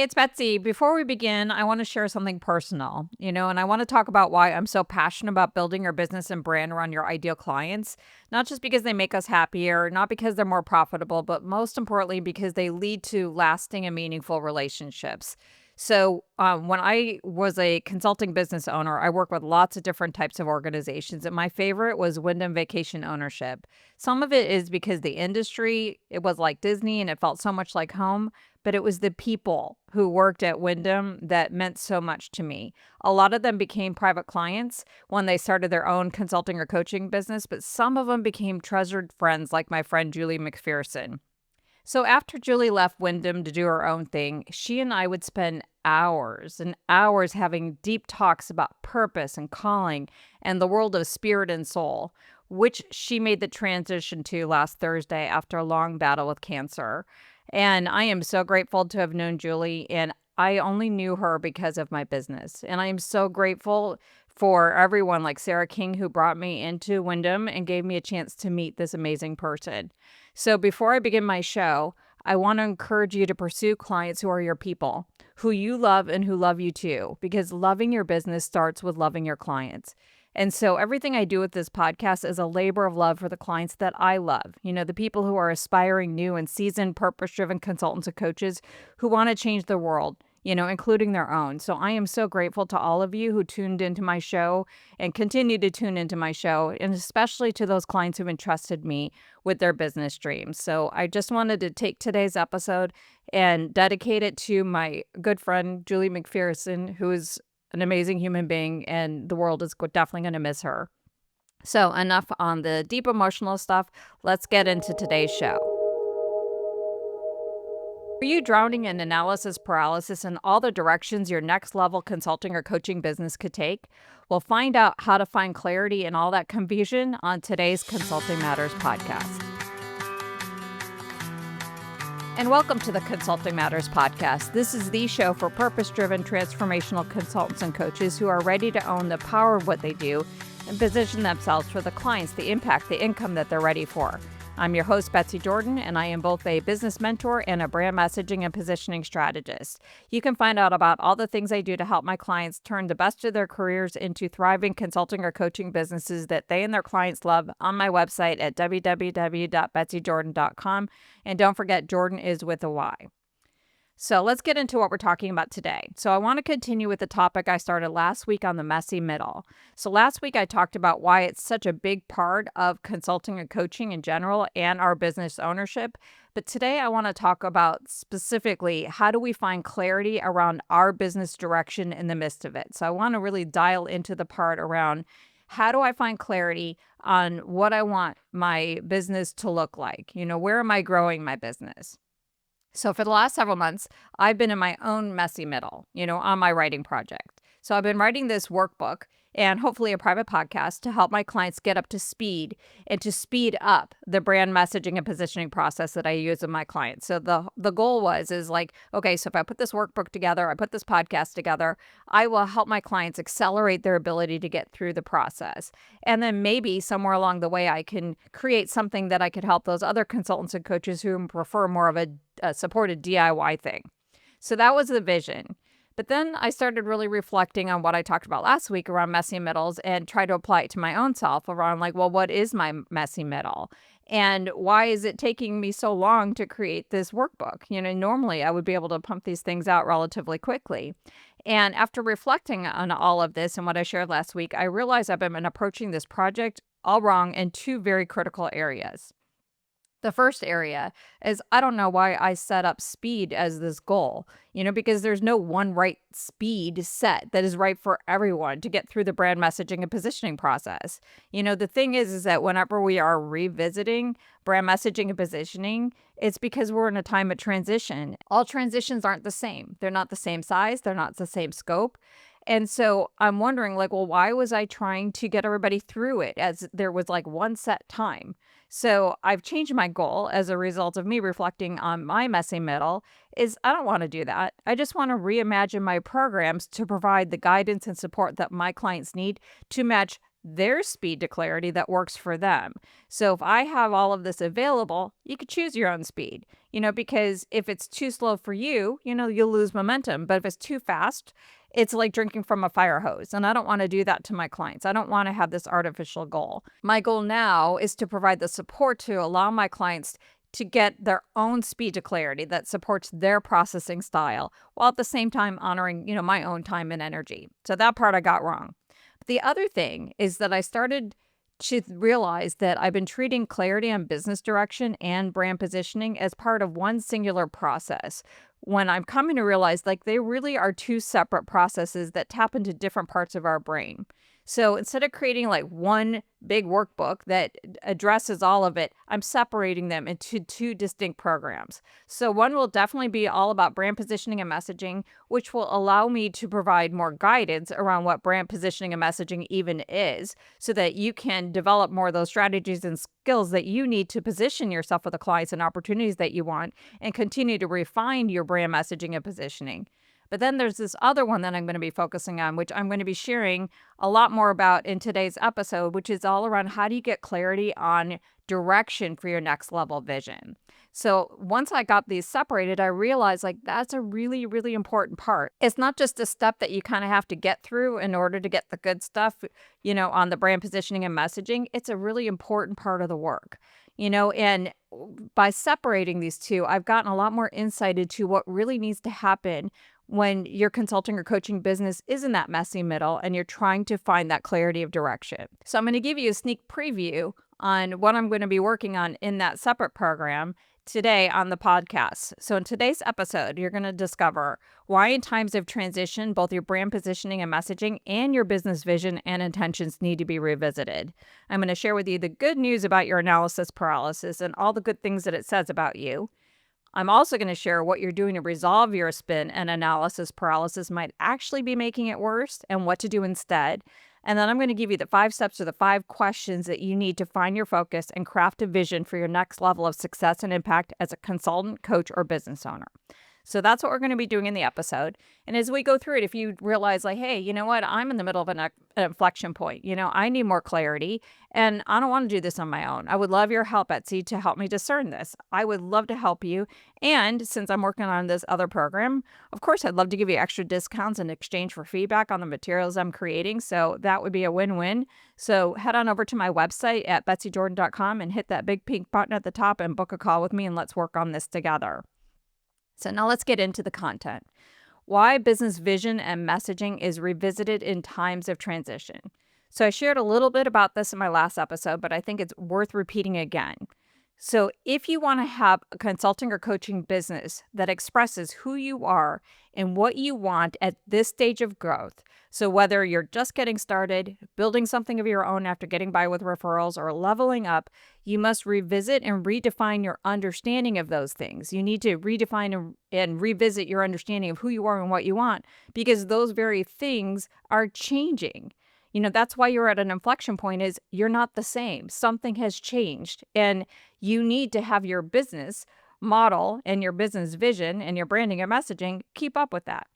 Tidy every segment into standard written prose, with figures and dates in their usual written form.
Hey, it's Betsy. Before we begin, I want to share something personal, and I want to talk about why I'm so passionate about building your business and brand around your ideal clients, not just because they make us happier, not because they're more profitable, but most importantly, because they lead to lasting and meaningful relationships. So, when I was a consulting business owner, I worked with lots of different types of organizations, and my favorite was Wyndham Vacation Ownership. Some of it is because the industry, it was like Disney and it felt so much like home, but it was the people who worked at Wyndham that meant so much to me. A lot of them became private clients when they started their own consulting or coaching business, but some of them became treasured friends, like my friend Julie MacPherson. So after Julie left Wyndham to do her own thing, she and I would spend hours and hours having deep talks about purpose and calling and the world of spirit and soul, which she made the transition to last Thursday after a long battle with cancer. And I am so grateful to have known Julie, and I only knew her because of my business. And I am so grateful for everyone like Sarah King who brought me into Wyndham and gave me a chance to meet this amazing person. So before I begin my show, I want to encourage you to pursue clients who are your people, who you love and who love you too, because loving your business starts with loving your clients. And so everything I do with this podcast is a labor of love for the clients that I love. The people who are aspiring new and seasoned purpose-driven consultants and coaches who want to change the world, including their own. So I am so grateful to all of you who tuned into my show and continue to tune into my show, and especially to those clients who've entrusted me with their business dreams. So I just wanted to take today's episode and dedicate it to my good friend, Julie MacPherson, who is an amazing human being, and the world is definitely going to miss her. So enough on the deep emotional stuff. Let's get into today's show. Are you drowning in analysis paralysis and all the directions your next level consulting or coaching business could take? We'll find out how to find clarity in all that confusion on today's Consulting Matters podcast. And welcome to the Consulting Matters podcast. This is the show for purpose-driven transformational consultants and coaches who are ready to own the power of what they do and position themselves for the clients, the impact, the income that they're ready for. I'm your host, Betsy Jordan, and I am both a business mentor and a brand messaging and positioning strategist. You can find out about all the things I do to help my clients turn the best of their careers into thriving consulting or coaching businesses that they and their clients love on my website at www.betsyjordan.com. And don't forget, Jordan is with a Y. So let's get into what we're talking about today. So I want to continue with the topic I started last week on the messy middle. So last week I talked about why it's such a big part of consulting and coaching in general and our business ownership. But today I want to talk about specifically how do we find clarity around our business direction in the midst of it. So I want to really dial into the part around how do I find clarity on what I want my business to look like? Where am I growing my business? So for the last several months, I've been in my own messy middle, on my writing project. So I've been writing this workbook and hopefully a private podcast to help my clients get up to speed and to speed up the brand messaging and positioning process that I use with my clients. So the goal is like, okay, so if I put this workbook together, I put this podcast together, I will help my clients accelerate their ability to get through the process. And then maybe somewhere along the way, I can create something that I could help those other consultants and coaches who prefer more of a supported DIY thing. So that was the vision. But then I started really reflecting on what I talked about last week around messy middles and try to apply it to my own self around what is my messy middle? And why is it taking me so long to create this workbook? Normally I would be able to pump these things out relatively quickly. And after reflecting on all of this and what I shared last week, I realized I've been approaching this project all wrong in two very critical areas. The first area is I don't know why I set up speed as this goal, because there's no one right speed set that is right for everyone to get through the brand messaging and positioning process. The thing is that whenever we are revisiting brand messaging and positioning, it's because we're in a time of transition. All transitions aren't the same. They're not the same size. They're not the same scope. And so I'm wondering, why was I trying to get everybody through it as there was one set time? So I've changed my goal as a result of me reflecting on my messy middle is I don't want to do that. I just want to reimagine my programs to provide the guidance and support that my clients need to match their speed to clarity that works for them. So if I have all of this available, you could choose your own speed, because if it's too slow for you, you'll lose momentum. But if it's too fast, it's like drinking from a fire hose. And I don't want to do that to my clients. I don't want to have this artificial goal. My goal now is to provide the support to allow my clients to get their own speed to clarity that supports their processing style, while at the same time honoring, my own time and energy. So that part I got wrong. But the other thing is that I started to realize that I've been treating clarity on business direction and brand positioning as part of one singular process, when I'm coming to realize like they really are two separate processes that tap into different parts of our brain. So instead of creating like one big workbook that addresses all of it, I'm separating them into two distinct programs. So one will definitely be all about brand positioning and messaging, which will allow me to provide more guidance around what brand positioning and messaging even is, so that you can develop more of those strategies and skills that you need to position yourself with the clients and opportunities that you want, and continue to refine your brand messaging and positioning. But then there's this other one that I'm going to be focusing on, which I'm going to be sharing a lot more about in today's episode, which is all around how do you get clarity on direction for your next level vision. So once I got these separated, I realized like that's a really, really important part. It's not just a step that you kind of have to get through in order to get the good stuff, on the brand positioning and messaging. It's a really important part of the work, and by separating these two, I've gotten a lot more insight into what really needs to happen when your consulting or coaching business is in that messy middle and you're trying to find that clarity of direction. So I'm going to give you a sneak preview on what I'm going to be working on in that separate program today on the podcast. So in today's episode, you're going to discover why in times of transition, both your brand positioning and messaging and your business vision and intentions need to be revisited. I'm going to share with you the good news about your analysis paralysis and all the good things that it says about you. I'm also going to share what you're doing to resolve your spin and analysis paralysis might actually be making it worse, and what to do instead. And then I'm going to give you the 5 steps or the 5 questions that you need to find your focus and craft a vision for your next level of success and impact as a consultant, coach, or business owner. So that's what we're going to be doing in the episode. And as we go through it, if you realize like, hey, you know what, I'm in the middle of an inflection point, I need more clarity and I don't want to do this on my own. I would love your help, Etsy, to help me discern this. I would love to help you. And since I'm working on this other program, of course, I'd love to give you extra discounts in exchange for feedback on the materials I'm creating. So that would be a win-win. So head on over to my website at betsyjordan.com and hit that big pink button at the top and book a call with me, and let's work on this together. So now let's get into the content. Why business vision and messaging is revisited in times of transition. So I shared a little bit about this in my last episode, but I think it's worth repeating again. So if you want to have a consulting or coaching business that expresses who you are and what you want at this stage of growth, so whether you're just getting started, building something of your own after getting by with referrals, or leveling up, you must revisit and redefine your understanding of those things. You need to redefine and revisit your understanding of who you are and what you want, because those very things are changing. That's why you're at an inflection point, is you're not the same. Something has changed, and you need to have your business model and your business vision and your branding and messaging keep up with that.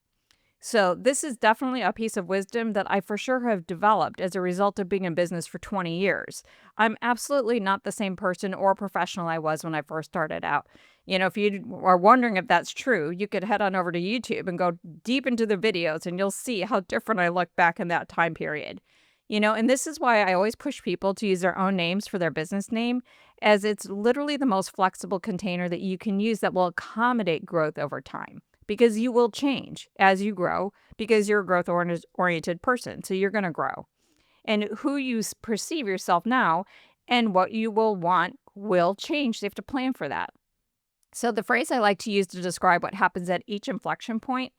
So this is definitely a piece of wisdom that I for sure have developed as a result of being in business for 20 years. I'm absolutely not the same person or professional I was when I first started out. If you are wondering if that's true, you could head on over to YouTube and go deep into the videos and you'll see how different I look back in that time period. And this is why I always push people to use their own names for their business name, as it's literally the most flexible container that you can use that will accommodate growth over time. Because you will change as you grow, because you're a growth-oriented person. So you're going to grow. And who you perceive yourself now and what you will want will change. So you have to plan for that. So the phrase I like to use to describe what happens at each inflection point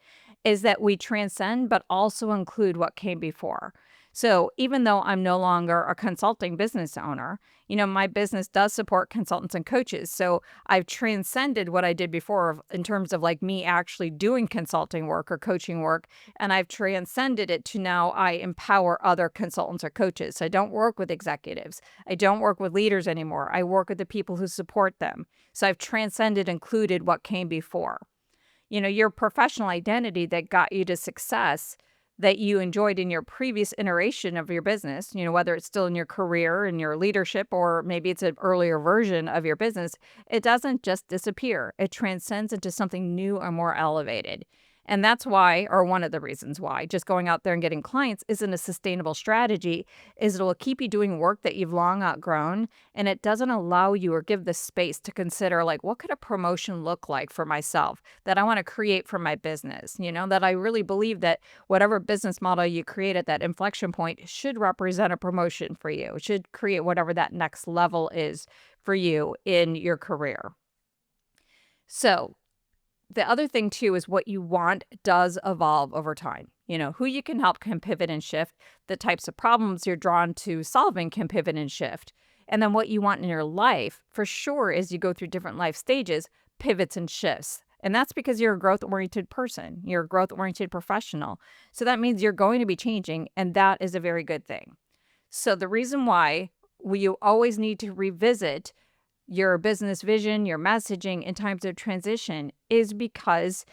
is that we transcend, but also include what came before. So even though I'm no longer a consulting business owner, my business does support consultants and coaches. So I've transcended what I did before in terms of like me actually doing consulting work or coaching work. And I've transcended it to now I empower other consultants or coaches. So I don't work with executives. I don't work with leaders anymore. I work with the people who support them. So I've transcended, included what came before. Your professional identity that got you to success that you enjoyed in your previous iteration of your business, whether it's still in your career and your leadership, or maybe it's an earlier version of your business, it doesn't just disappear. It transcends into something new and more elevated. And that's why, or one of the reasons why, just going out there and getting clients isn't a sustainable strategy, is it'll keep you doing work that you've long outgrown, and it doesn't allow you or give the space to consider, like, what could a promotion look like for myself that I want to create for my business? That I really believe that whatever business model you create at that inflection point should represent a promotion for you. It should create whatever that next level is for you in your career. So, the other thing too is what you want does evolve over time. Who you can help can pivot and shift. The types of problems you're drawn to solving can pivot and shift. And then what you want in your life, for sure, as you go through different life stages, pivots and shifts. And that's because you're a growth-oriented person. You're a growth-oriented professional. So that means you're going to be changing, and that is a very good thing. So the reason why you always need to revisit your business vision, your messaging in times of transition is because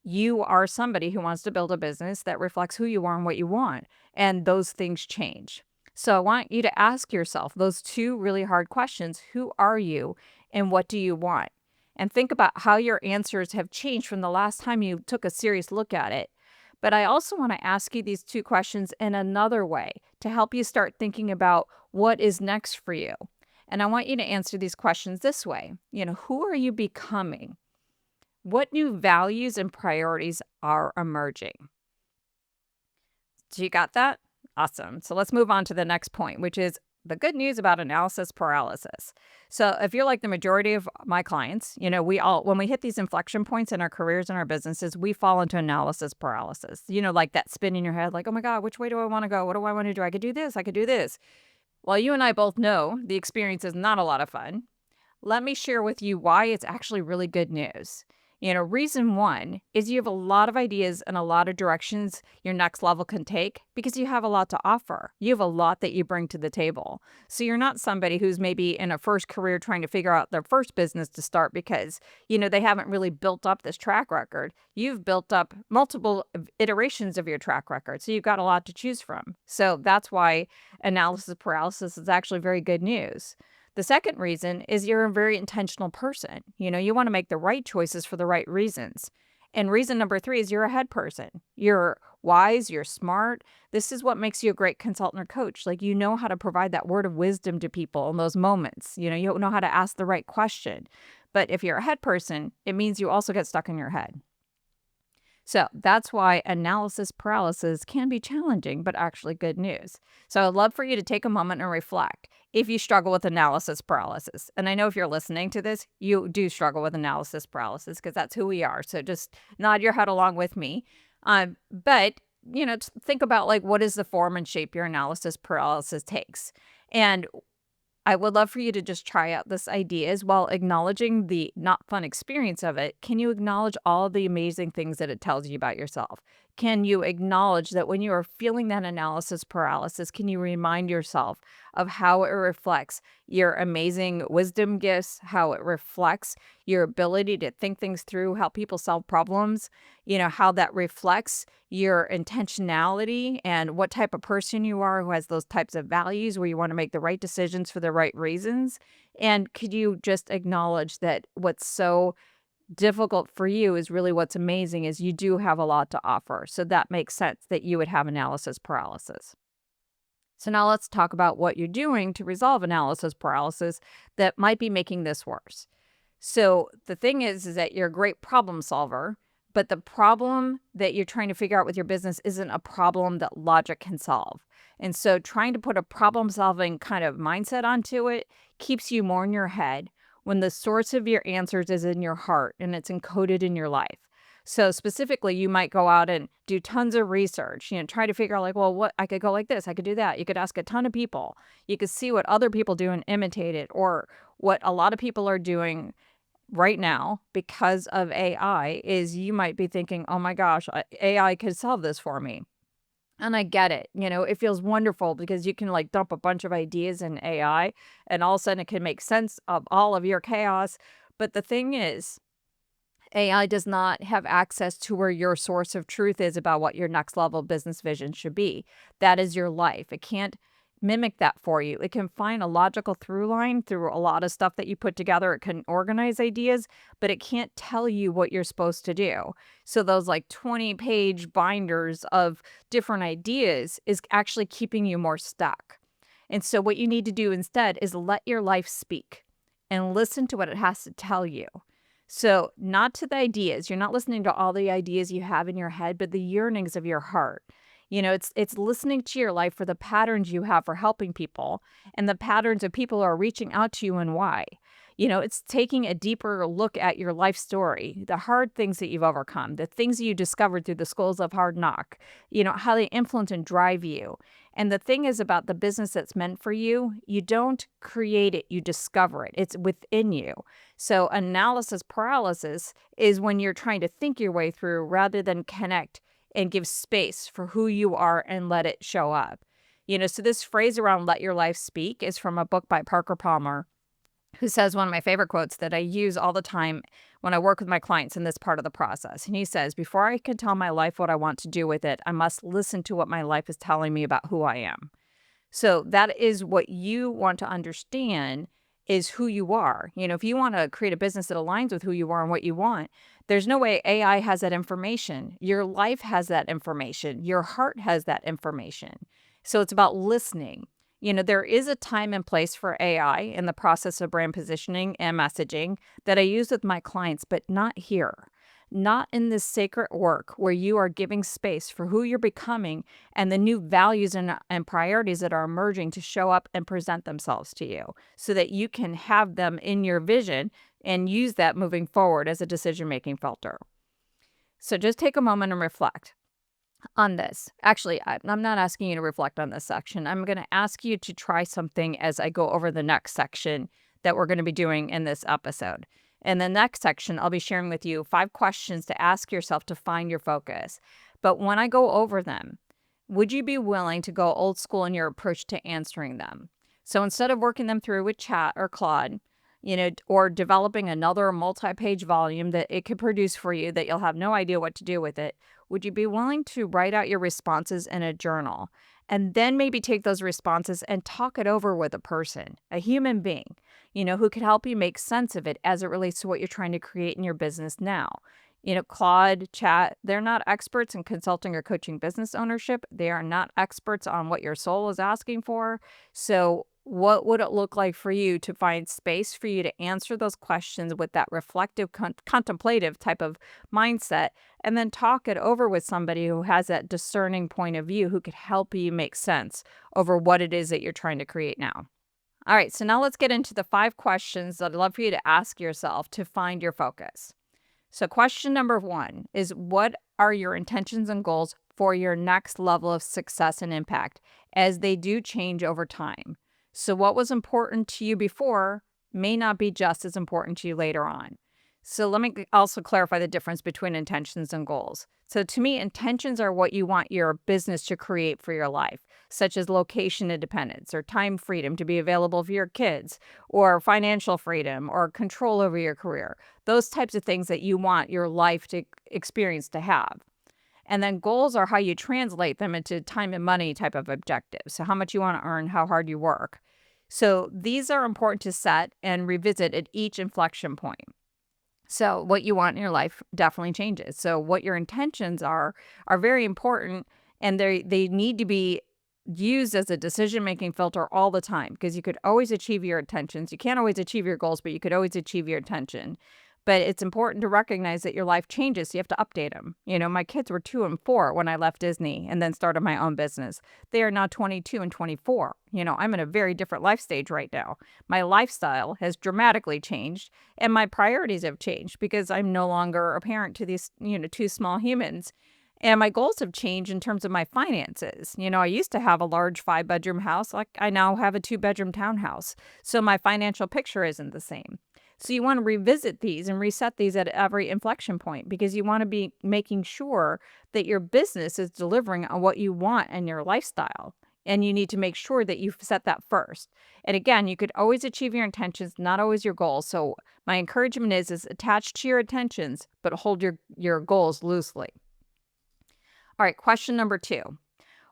you are somebody who wants to build a business that reflects who you are and what you want. And those things change. So I want you to ask yourself those two really hard questions. Who are you and what do you want? And think about how your answers have changed from the last time you took a serious look at it. But I also want to ask you these two questions in another way to help you start thinking about what is next for you. And I want you to answer these questions this way. Who are you becoming? What new values and priorities are emerging? So you got that? Awesome. So let's move on to the next point, which is the good news about analysis paralysis. So if you're like the majority of my clients, when we hit these inflection points in our careers and our businesses, we fall into analysis paralysis. Like that spin in your head, like, oh my God, which way do I want to go? What do I want to do? I could do this. I could do this. While you and I both know the experience is not a lot of fun, let me share with you why it's actually really good news. Reason one is you have a lot of ideas and a lot of directions your next level can take because you have a lot to offer. You have a lot that you bring to the table. So you're not somebody who's maybe in a first career trying to figure out their first business to start because, they haven't really built up this track record. You've built up multiple iterations of your track record. So you've got a lot to choose from. So that's why analysis paralysis is actually very good news. The second reason is you're a very intentional person. You want to make the right choices for the right reasons. And reason number three is you're a head person. You're wise, you're smart. This is what makes you a great consultant or coach. Like, you know how to provide that word of wisdom to people in those moments. You know how to ask the right question. But if you're a head person, it means you also get stuck in your head. So that's why analysis paralysis can be challenging, but actually good news. So I'd love for you to take a moment and reflect if you struggle with analysis paralysis. And I know if you're listening to this, you do struggle with analysis paralysis because that's who we are. So just nod your head along with me. But think about, like, what is the form and shape your analysis paralysis takes. And I would love for you to just try out this idea as while acknowledging the not fun experience of it. Can you acknowledge all the amazing things that it tells you about yourself? Can you acknowledge that when you are feeling that analysis paralysis, can you remind yourself of how it reflects your amazing wisdom gifts, how it reflects your ability to think things through, how people solve problems, how that reflects your intentionality and what type of person you are who has those types of values where you want to make the right decisions for the right reasons? And could you just acknowledge that what's so difficult for you is really what's amazing is you do have a lot to offer. So that makes sense that you would have analysis paralysis. So now let's talk about what you're doing to resolve analysis paralysis that might be making this worse. So the thing is that you're a great problem solver, but the problem that you're trying to figure out with your business isn't a problem that logic can solve. And so trying to put a problem solving kind of mindset onto it keeps you more in your head when the source of your answers is in your heart and it's encoded in your life. So specifically, you might go out and do tons of research, try to figure out, like, well, what I could go like this, I could do that. You could ask a ton of people. You could see what other people do and imitate it, or what a lot of people are doing right now because of AI is you might be thinking, oh my gosh, AI could solve this for me. And I get it. It feels wonderful because you can, like, dump a bunch of ideas in AI and all of a sudden it can make sense of all of your chaos. But the thing is AI does not have access to where your source of truth is about what your next level business vision should be. That is your life. It can't mimic that for you. It can find a logical through line through a lot of stuff that you put together. It can organize ideas, but it can't tell you what you're supposed to do. So those like 20-page binders of different ideas is actually keeping you more stuck. And so what you need to do instead is let your life speak and listen to what it has to tell you. So, not to the ideas. You're not listening to all the ideas you have in your head, but the yearnings of your heart. It's listening to your life for the patterns you have for helping people and the patterns of people who are reaching out to you and why. It's taking a deeper look at your life story, the hard things that you've overcome, the things you discovered through the schools of hard knock, how they influence and drive you. And the thing is about the business that's meant for you, you don't create it, you discover it. It's within you. So analysis paralysis is when you're trying to think your way through rather than connect and give space for who you are and let it show up. So this phrase around let your life speak is from a book by Parker Palmer, who says one of my favorite quotes that I use all the time when I work with my clients in this part of the process. And he says, before I can tell my life what I want to do with it, I must listen to what my life is telling me about who I am. So that is what you want to understand is who you are. If you want to create a business that aligns with who you are and what you want, there's no way AI has that information. Your life has that information. Your heart has that information. So it's about listening. There is a time and place for AI in the process of brand positioning and messaging that I use with my clients, but not here. Not in this sacred work where you are giving space for who you're becoming and the new values and priorities that are emerging to show up and present themselves to you so that you can have them in your vision and use that moving forward as a decision-making filter. So just take a moment and reflect on this. Actually, I'm not asking you to reflect on this section. I'm going to ask you to try something as I go over the next section that we're going to be doing in this episode. In the next section, I'll be sharing with you 5 questions to ask yourself to find your focus. But when I go over them, would you be willing to go old school in your approach to answering them? So instead of working them through with chat or Claude, or developing another multi-page volume that it could produce for you that you'll have no idea what to do with it, would you be willing to write out your responses in a journal and then maybe take those responses and talk it over with a person, a human being, who could help you make sense of it as it relates to what you're trying to create in your business now? Claude, chat, they're not experts in consulting or coaching business ownership. They are not experts on what your soul is asking for. So what would it look like for you to find space for you to answer those questions with that reflective, contemplative type of mindset, and then talk it over with somebody who has that discerning point of view who could help you make sense over what it is that you're trying to create now? All right, so now let's get into the 5 questions that I'd love for you to ask yourself to find your focus. So question number 1 is, what are your intentions and goals for your next level of success and impact as they do change over time? So what was important to you before may not be just as important to you later on. So let me also clarify the difference between intentions and goals. So to me, intentions are what you want your business to create for your life, such as location independence or time freedom to be available for your kids, or financial freedom or control over your career. Those types of things that you want your life to experience to have. And then goals are how you translate them into time and money type of objectives. So how much you want to earn, how hard you work. So these are important to set and revisit at each inflection point. So what you want in your life definitely changes. So what your intentions are very important, and they need to be used as a decision-making filter all the time, because you could always achieve your intentions. You can't always achieve your goals, but you could always achieve your intention. But it's important to recognize that your life changes. So you have to update them. My kids were 2 and 4 when I left Disney and then started my own business. They are now 22 and 24. I'm in a very different life stage right now. My lifestyle has dramatically changed and my priorities have changed because I'm no longer a parent to these, 2 small humans. And my goals have changed in terms of my finances. I used to have a large 5-bedroom house. Like I now have a 2-bedroom townhouse. So my financial picture isn't the same. So you want to revisit these and reset these at every inflection point, because you want to be making sure that your business is delivering on what you want and your lifestyle. And you need to make sure that you set that first. And again, you could always achieve your intentions, not always your goals. So my encouragement is attached to your intentions, but hold your goals loosely. All right, question number 2.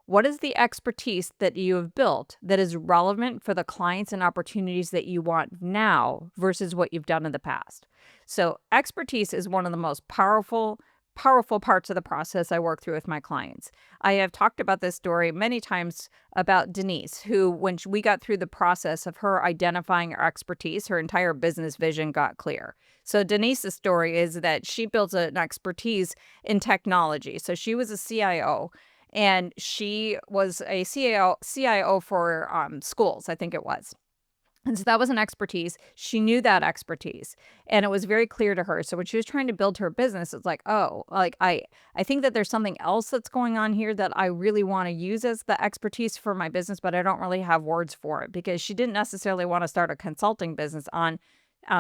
What is the expertise that you have built that is relevant for the clients and opportunities that you want now versus what you've done in the past? So, expertise is one of the most powerful parts of the process I work through with my clients. I have talked about this story many times about Denise, who, when we got through the process of her identifying her expertise, her entire business vision got clear. So, Denise's story is that she built an expertise in technology. So, she was a CIO and she was a CIO for schools, I think it was. And so that was an expertise. She knew that expertise, and it was very clear to her. So when she was trying to build her business, it's like, oh, like I think that there's something else that's going on here that I really want to use as the expertise for my business, but I don't really have words for it, because she didn't necessarily want to start a consulting business on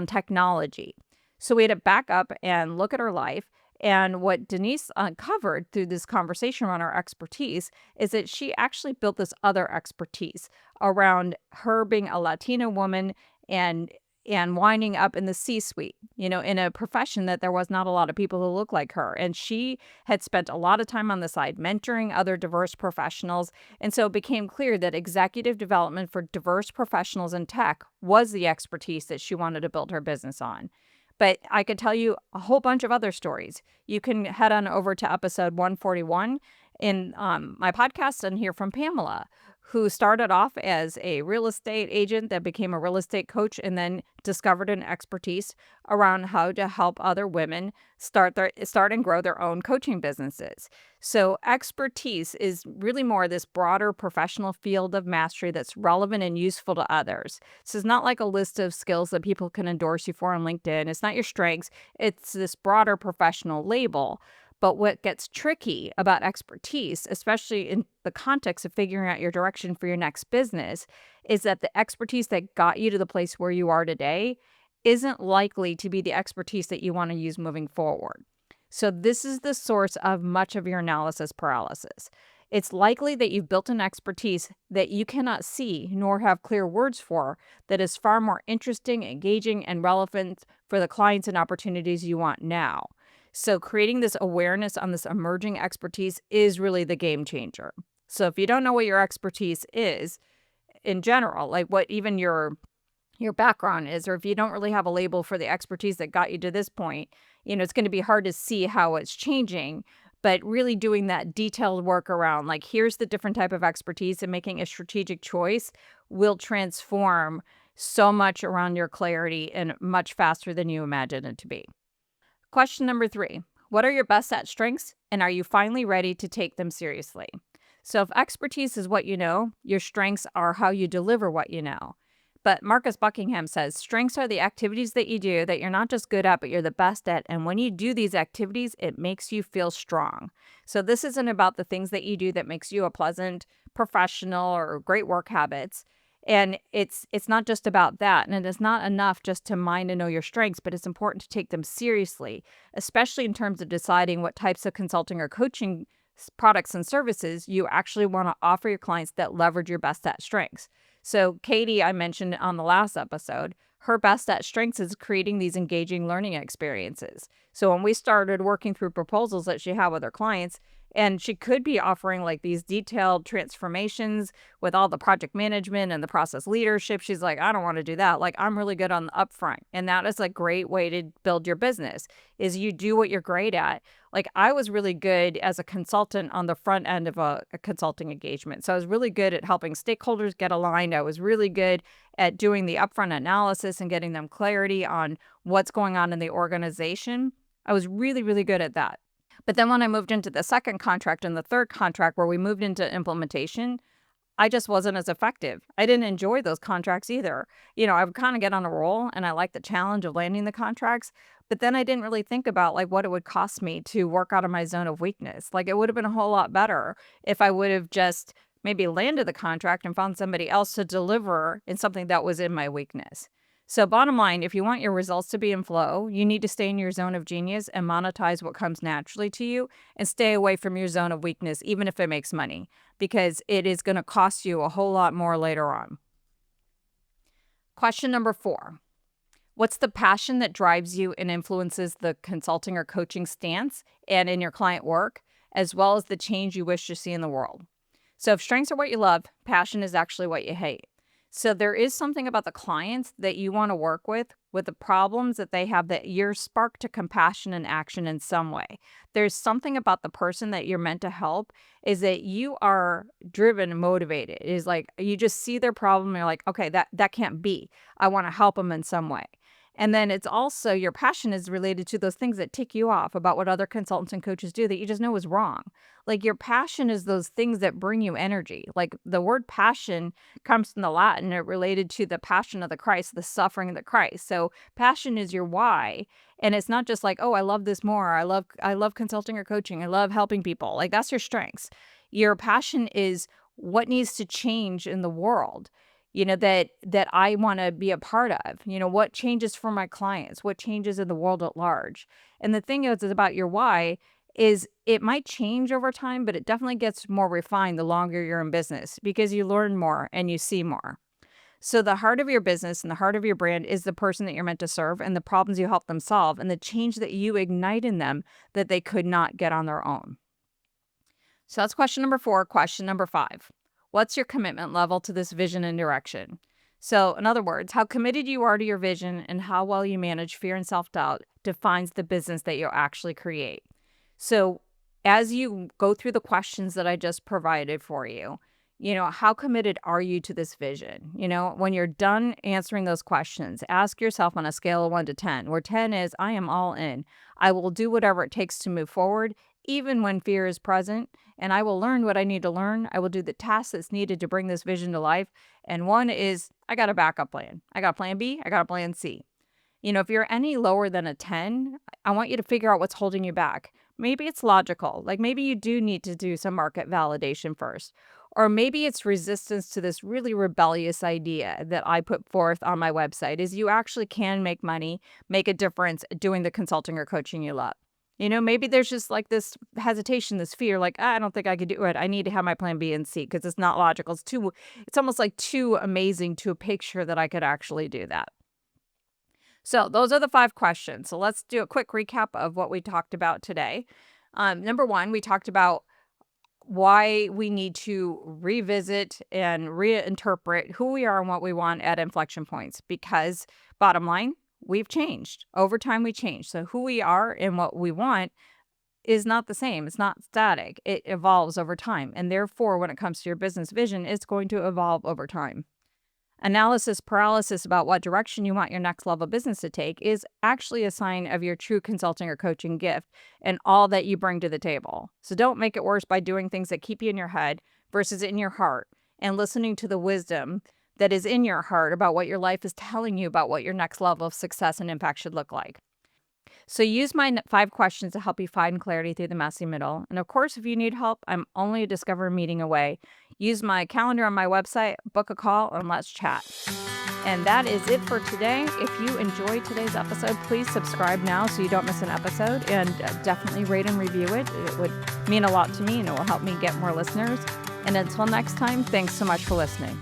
technology. So we had to back up and look at her life. And what Denise uncovered through this conversation around her expertise is that she actually built this other expertise around her being a Latina woman and winding up in the C-suite, in a profession that there was not a lot of people who look like her. And she had spent a lot of time on the side mentoring other diverse professionals. And so it became clear that executive development for diverse professionals in tech was the expertise that she wanted to build her business on. But I could tell you a whole bunch of other stories. You can head on over to episode 141 in my podcast and hear from Pamela, who started off as a real estate agent that became a real estate coach and then discovered an expertise around how to help other women start and grow their own coaching businesses. So expertise is really more this broader professional field of mastery that's relevant and useful to others. So it's not like a list of skills that people can endorse you for on LinkedIn. It's not your strengths. It's this broader professional label. But what gets tricky about expertise, especially in the context of figuring out your direction for your next business, is that the expertise that got you to the place where you are today isn't likely to be the expertise that you want to use moving forward. So this is the source of much of your analysis paralysis. It's likely that you've built an expertise that you cannot see nor have clear words for that is far more interesting, engaging, and relevant for the clients and opportunities you want now. So creating this awareness on this emerging expertise is really the game changer. So if you don't know what your expertise is in general, like what even your background is, or if you don't really have a label for the expertise that got you to this point, it's going to be hard to see how it's changing. But really doing that detailed work around, like, here's the different type of expertise, and making a strategic choice will transform so much around your clarity and much faster than you imagined it to be. Question number 3. What are your best at strengths, and are you finally ready to take them seriously? So if expertise is what you know, your strengths are how you deliver what you know. But Marcus Buckingham says, strengths are the activities that you do that you're not just good at, but you're the best at. And when you do these activities, it makes you feel strong. So this isn't about the things that you do that makes you a pleasant professional or great work habits. And it's not just about that. And it is not enough just to mind and know your strengths, but it's important to take them seriously, especially in terms of deciding what types of consulting or coaching products and services you actually want to offer your clients that leverage your best at strengths. So Katie, I mentioned on the last episode, her best at strengths is creating these engaging learning experiences. So when we started working through proposals that she had with her clients, and she could be offering like these detailed transformations with all the project management and the process leadership. She's like, I don't want to do that. Like, I'm really good on the upfront. And that is a great way to build your business, is you do what you're great at. Like, I was really good as a consultant on the front end of a consulting engagement. So I was really good at helping stakeholders get aligned. I was really good at doing the upfront analysis and getting them clarity on what's going on in the organization. I was really, really good at that. But then when I moved into the second contract and the third contract where we moved into implementation, I just wasn't as effective. I didn't enjoy those contracts either. I would kind of get on a roll and I liked the challenge of landing the contracts, but then I didn't really think about like what it would cost me to work out of my zone of weakness. Like, it would have been a whole lot better if I would have just maybe landed the contract and found somebody else to deliver in something that was in my weakness. So bottom line, if you want your results to be in flow, you need to stay in your zone of genius and monetize what comes naturally to you and stay away from your zone of weakness, even if it makes money, because it is going to cost you a whole lot more later on. Question number 4. What's the passion that drives you and influences the consulting or coaching stance and in your client work, as well as the change you wish to see in the world? So if strengths are what you love, passion is actually what you hate. So there is something about the clients that you want to work with the problems that they have, that you're sparked to compassion and action in some way. There's something about the person that you're meant to help, is that you are driven and motivated. It is like you just see their problem and you're like, okay, that can't be. I want to help them in some way. And then it's also, your passion is related to those things that tick you off about what other consultants and coaches do that you just know is wrong. Like your passion is those things that bring you energy. Like the word passion comes from the Latin. It related to the passion of the Christ, the suffering of the Christ. So passion is your why. And it's not just like, oh, I love this more. I love consulting or coaching. I love helping people. Like that's your strengths. Your passion is what needs to change in the world, that I want to be a part of, what changes for my clients, what changes in the world at large. And the thing is about your why is it might change over time, but it definitely gets more refined the longer you're in business, because you learn more and you see more. So the heart of your business and the heart of your brand is the person that you're meant to serve and the problems you help them solve and the change that you ignite in them that they could not get on their own. So that's question number 4. Question number 5. What's your commitment level to this vision and direction? So in other words, how committed you are to your vision and how well you manage fear and self-doubt defines the business that you'll actually create. So as you go through the questions that I just provided for you, how committed are you to this vision? When you're done answering those questions, ask yourself on a scale of 1 to 10, where 10 is, I am all in. I will do whatever it takes to move forward, even when fear is present, and I will learn what I need to learn. I will do the tasks that's needed to bring this vision to life. And 1 is, I got a backup plan. I got a plan B. I got a plan C. If you're any lower than a 10, I want you to figure out what's holding you back. Maybe it's logical. Like maybe you do need to do some market validation first. Or maybe it's resistance to this really rebellious idea that I put forth on my website, is you actually can make money, make a difference doing the consulting or coaching you love. Maybe there's just like this hesitation, this fear, like, I don't think I could do it. I need to have my plan B and C because it's not logical. It's almost like too amazing to picture that I could actually do that. So those are the 5 questions. So let's do a quick recap of what we talked about today. Number 1, we talked about why we need to revisit and reinterpret who we are and what we want at inflection points, because bottom line, we've changed. Over time, we change. So who we are and what we want is not the same. It's not static. It evolves over time. And therefore, when it comes to your business vision, it's going to evolve over time. Analysis paralysis about what direction you want your next level business to take is actually a sign of your true consulting or coaching gift and all that you bring to the table. So don't make it worse by doing things that keep you in your head versus in your heart, and listening to the wisdom that is in your heart about what your life is telling you about what your next level of success and impact should look like. So use my 5 questions to help you find clarity through the messy middle. And of course, if you need help, I'm only a Discover meeting away. Use my calendar on my website, book a call, and let's chat. And that is it for today. If you enjoyed today's episode, please subscribe now so you don't miss an episode, and definitely rate and review it. It would mean a lot to me, and it will help me get more listeners. And until next time, thanks so much for listening.